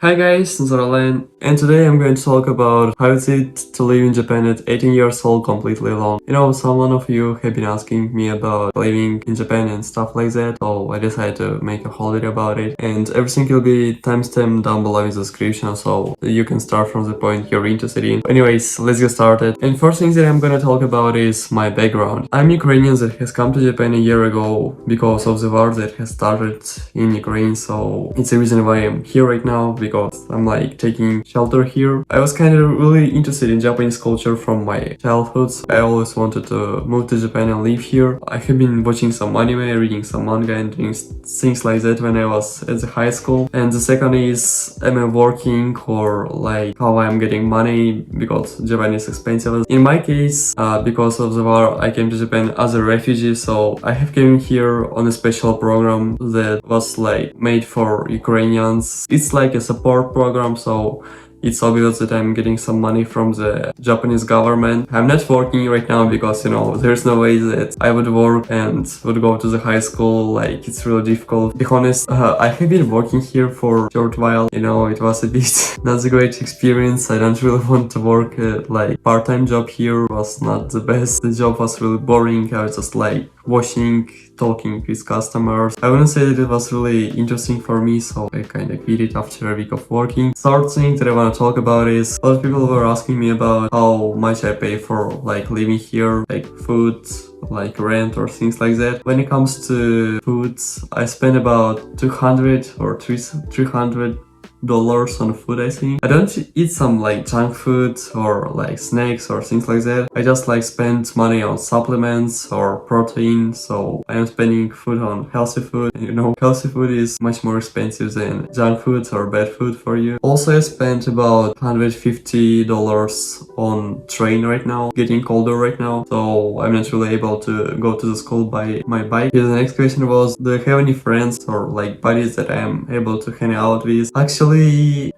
Hi guys, Nazaru Lan, and today I'm going to talk about how is it to live in Japan at 18 years old completely alone. Some of you have been asking me about living in Japan and stuff like that, so I decided to make a whole video about it, and everything will be timestamped down below in the description, so you can start from the point you're interested in. Anyways, let's get started. And first thing that I'm gonna talk about is my background. I'm Ukrainian that has come to Japan a year ago because of the war that has started in Ukraine, so it's the reason why I'm here right now, because I'm like taking shelter here. I was kind of really interested in Japanese culture from my childhood. I always wanted to move to Japan and live here. I have been watching some anime, reading some manga and doing things like that when I was at the high school. And the second is I'm working or like how I'm getting money because Japan is expensive. In my case, because of the war, I came to Japan as a refugee, so I have came here on a special program that was like made for Ukrainians. It's like a support program, so it's obvious that I'm getting some money from the Japanese government. I'm not working right now because, there's no way that I would work and would go to the high school. Like, it's really difficult. To be honest, I have been working here for a short while. It was a bit not a great experience. I don't really want to work like part-time job here. Was not the best. The job was really boring. I was just like washing, talking with customers. I wouldn't say that it was really interesting for me, so I kind of quit it after a week of working. Third thing that I want to talk about is a lot of people were asking me about how much I pay for like living here, like food, like rent or things like that. When it comes to food, I spend about 200 or 300 dollars on food, I think. I don't eat some like junk food or like snacks or things like that. I just like spend money on supplements or protein, so I am spending food on healthy food. And healthy food is much more expensive than junk food or bad food for you. Also, I spent about $150 on train right now, getting colder right now, so I'm not really able to go to the school by my bike. The next question was, do I have any friends or like buddies that I am able to hang out with? Actually, I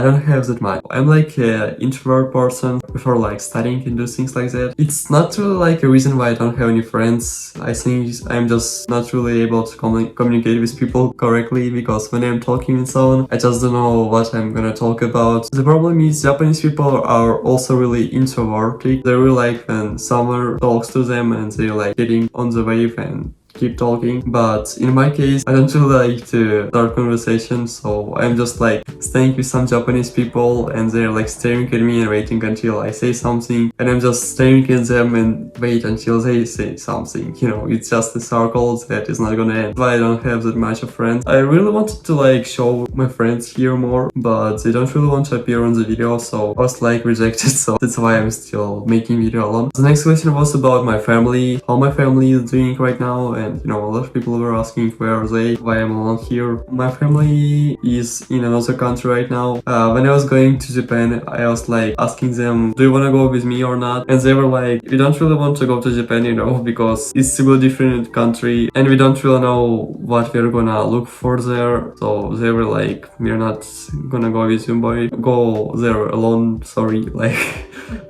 don't have that much. I'm like an introvert person, before like studying and do things like that. It's not really like a reason why I don't have any friends. I think I'm just not really able to communicate with people correctly, because when I'm talking with someone, I just don't know what I'm gonna talk about. The problem is Japanese people are also really introverted. They really like when someone talks to them and they're like getting on the wave and keep talking. But in my case, I don't really like to start conversations, so I'm just like staying with some Japanese people and they're like staring at me and waiting until I say something, and I'm just staring at them and wait until they say something. It's just a circle that is not gonna end. But I don't have that much of friends. I really wanted to like show my friends here more, but they don't really want to appear on the video, so I was like rejected, so that's why I'm still making video alone. The next question was about my family, how my family is doing right now. And a lot of people were asking where are they, why I'm alone here. My family is in another country right now. When I was going to Japan, I was like asking them, do you want to go with me or not? And they were like, we don't really want to go to Japan, because it's a really different country and we don't really know what we're gonna look for there. So they were like, we're not gonna go with you, boy, go there alone, sorry. Like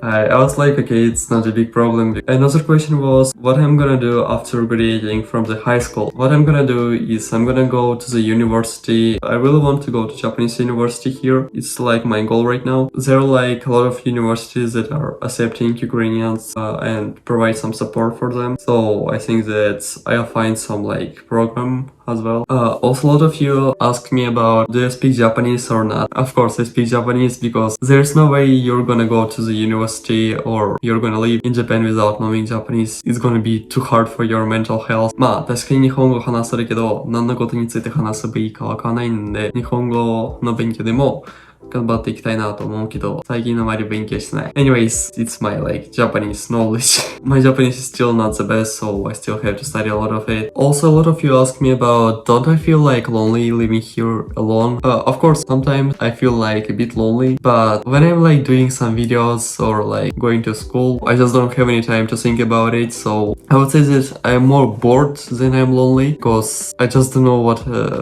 I was like, okay, it's not a big problem. Another question was what I'm gonna do after graduating from the high school. What I'm gonna do is I'm gonna go to the university. I really want to go to Japanese university here. It's like my goal right now. There are like a lot of universities that are accepting Ukrainians and provide some support for them. So I think that I'll find some like program as well. Also, a lot of you ask me about, do you speak Japanese or not? Of course I speak Japanese, because there's no way you're gonna go to the university or you're gonna live in Japan without knowing Japanese. It's gonna be too hard for your mental health. 確かに日本語を話せるけど、何のことについて話せばいいかわからないんで、日本語の勉強でも頑張っていきたいなと思うけど、最近あまり勉強してない。Anyways, it's my like Japanese knowledge. My Japanese is still not the best, so I still have to study a lot of it. Also, a lot of you ask me about, don't I feel like lonely living here alone? Of course, sometimes I feel like a bit lonely, but when I'm like doing some videos or like going to school, I just don't have any time to think about it. So I would say that I'm more bored than I'm lonely, because I just don't know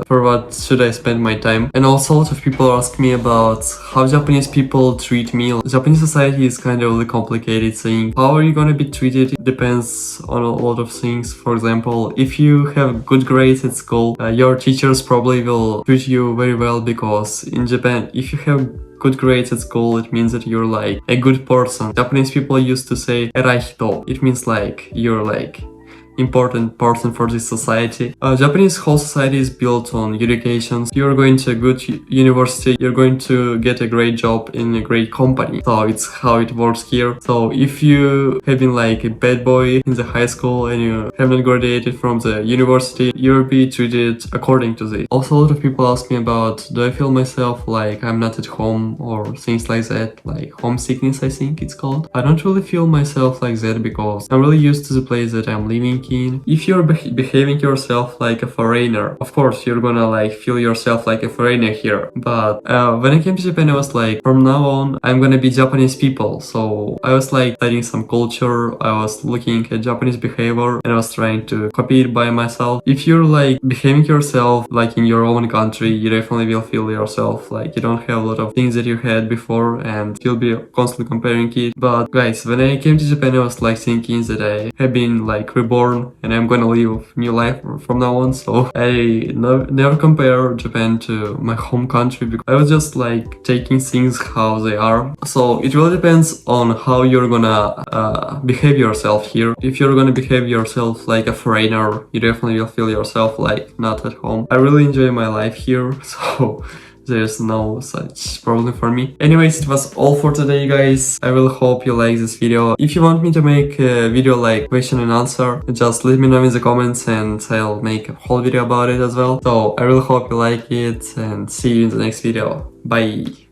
for what should I spend my time. And also, a lot of people ask me about about how Japanese people treat me. Japanese society is kind of really complicated thing. How are you gonna be treated depends on a lot of things. For example, if you have good grades at school, your teachers probably will treat you very well, because in Japan, if you have good grades at school, it means that you're like a good person. Japanese people used to say erai hito. It means like you're like important person for this society. Japanese whole society is built on education. You're going to a good university, you're going to get a great job in a great company. So it's how it works here. So if you have been like a bad boy in the high school and you haven't graduated from the university, you'll be treated according to this. Also, a lot of people ask me about, do I feel myself like I'm not at home or things like that, like homesickness, I think it's called. I don't really feel myself like that because I'm really used to the place that I'm living in. If you're behaving yourself like a foreigner, of course you're gonna like feel yourself like a foreigner here. But when I came to Japan, I was like, from now on I'm gonna be Japanese people. So I was like studying some culture, I was looking at Japanese behavior and I was trying to copy it by myself. If you're like behaving yourself like in your own country, you definitely will feel yourself like you don't have a lot of things that you had before and you'll be constantly comparing it. But guys, when I came to Japan, I was like thinking that I have been like reborn and I'm gonna live new life from now on. So I never compare Japan to my home country because I was just like taking things how they are. So it really depends on how you're gonna behave yourself here. If you're gonna behave yourself like a foreigner, you definitely will feel yourself like not at home. I really enjoy my life here, so there's no such problem for me. Anyways, it was all for today, guys. I really hope you like this video. If you want me to make a video like question and answer, just let me know in the comments and I'll make a whole video about it as well. So I really hope you like it and see you in the next video. Bye!